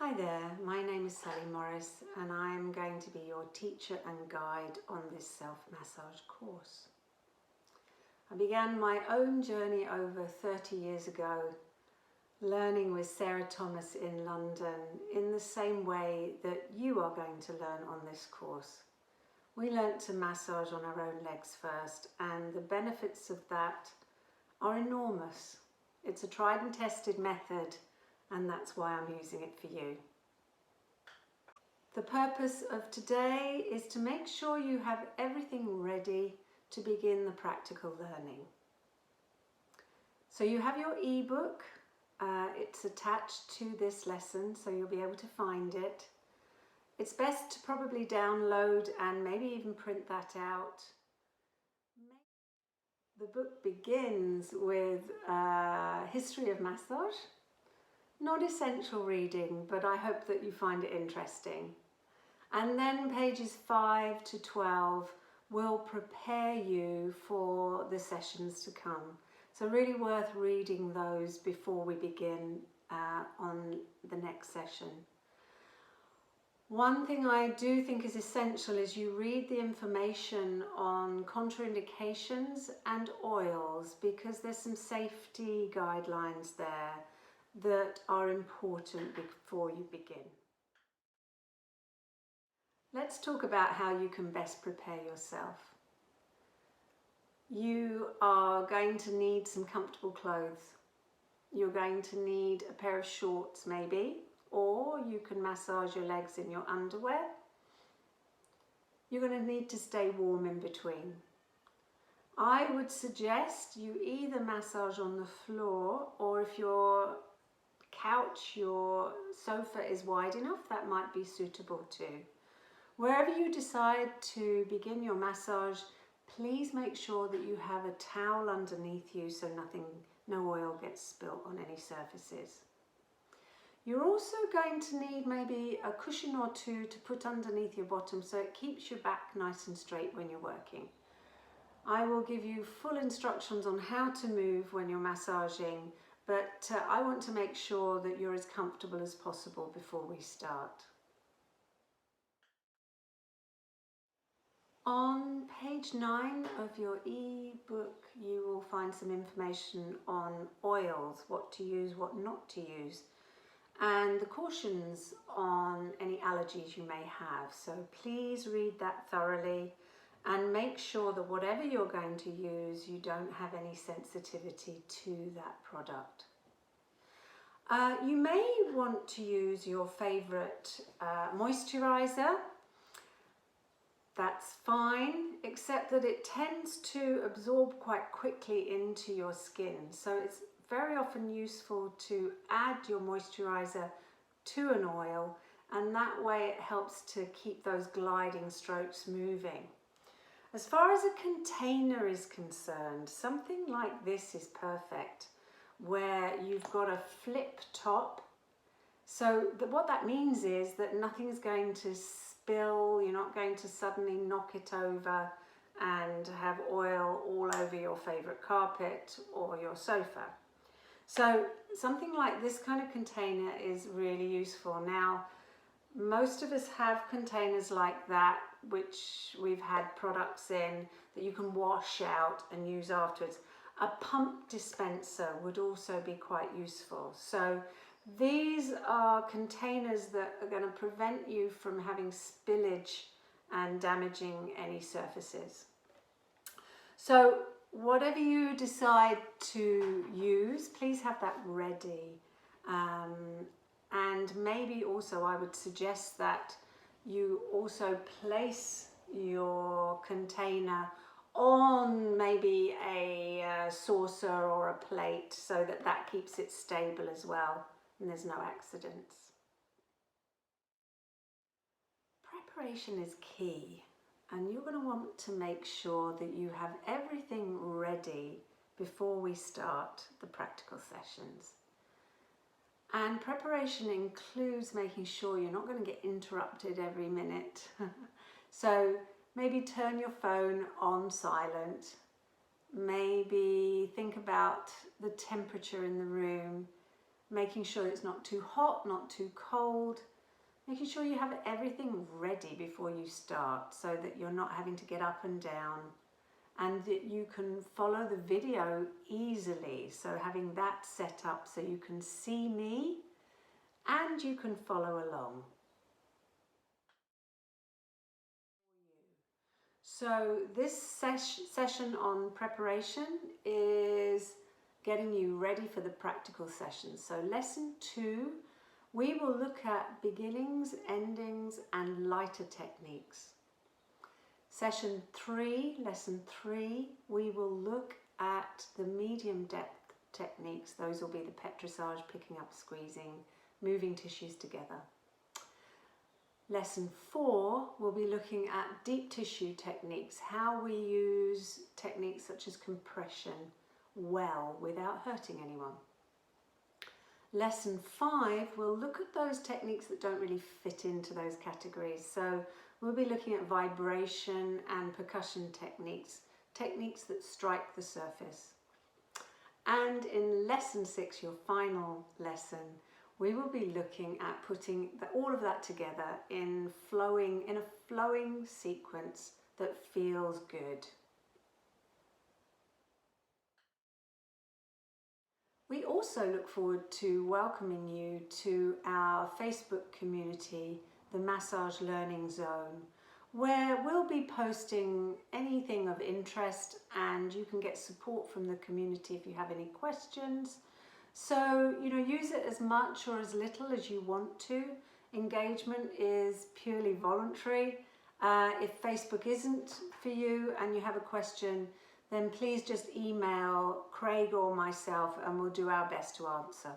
Hi there, my name is Sally Morris and I am going to be your teacher and guide on this self-massage course. I began my own journey over 30 years ago, learning with Sarah Thomas in London in the same way that you are going to learn on this course. We learnt to massage on our own legs first, and the benefits of that are enormous. It's a tried and tested method, and that's why I'm using it for you. The purpose of today is to make sure you have everything ready to begin the practical learning. So you have your ebook, it's attached to this lesson, so you'll be able to find it. It's best to probably download and maybe even print that out. The book begins with a history of massage. Not essential reading, but I hope that you find it interesting. And then pages 5 to 12 will prepare you for the sessions to come. So really worth reading those before we begin on the next session. One thing I do think is essential is you read the information on contraindications and oils, because there's some safety guidelines there that are important before you begin. Let's talk about how you can best prepare yourself. You are going to need some comfortable clothes. You're going to need a pair of shorts maybe, or you can massage your legs in your underwear. You're going to need to stay warm in between. I would suggest you either massage on the floor, or if your couch, your sofa is wide enough, that might be suitable too. Wherever you decide to begin your massage, please make sure that you have a towel underneath you so no oil gets spilt on any surfaces. You're also going to need maybe a cushion or two to put underneath your bottom so it keeps your back nice and straight when you're working. I will give you full instructions on how to move when you're massaging, but I want to make sure that you're as comfortable as possible before we start. On page 9 of your e-book, you will find some information on oils, what to use, what not to use, and the cautions on any allergies you may have. So please read that thoroughly and make sure that whatever you're going to use, you don't have any sensitivity to that product. You may want to use your favourite moisturiser. That's fine, except that it tends to absorb quite quickly into your skin. So it's very often useful to add your moisturiser to an oil, and that way it helps to keep those gliding strokes moving. As far as a container is concerned, something like this is perfect, where you've got a flip top. So what that means is that nothing's going to spill, you're not going to suddenly knock it over and have oil all over your favourite carpet or your sofa. So something like this kind of container is really useful. Now, most of us have containers like that, which we've had products in that you can wash out and use afterwards. A pump dispenser would also be quite useful. So these are containers that are going to prevent you from having spillage and damaging any surfaces. So whatever you decide to use, please have that ready. And maybe also I would suggest that you also place your container on maybe a saucer or a plate so that that keeps it stable as well and there's no accidents. Preparation is key, and you're going to want to make sure that you have everything ready before we start the practical sessions. And preparation includes making sure you're not going to get interrupted every minute. So maybe turn your phone on silent. Maybe think about the temperature in the room. making sure it's not too hot, not too cold, making sure you have everything ready before you start so that you're not having to get up and down, and that you can follow the video easily. So having that set up so you can see me and you can follow along. So this session on preparation is getting you ready for the practical session. So lesson 2, we will look at beginnings, endings and lighter techniques. Session 3, lesson 3, we will look at the medium depth techniques. Those will be the petrissage, picking up, squeezing, moving tissues together. Lesson 4, we'll be looking at deep tissue techniques, how we use techniques such as compression well without hurting anyone. Lesson 5, we'll look at those techniques that don't really fit into those categories. So we'll be looking at vibration and percussion techniques, techniques that strike the surface. And in lesson 6, your final lesson, we will be looking at putting all of that together in a flowing sequence that feels good. We also look forward to welcoming you to our Facebook community, the Massage Learning Zone, where we'll be posting anything of interest, and you can get support from the community if you have any questions. So, use it as much or as little as you want to. Engagement is purely voluntary. If Facebook isn't for you and you have a question, then please just email Craig or myself and we'll do our best to answer.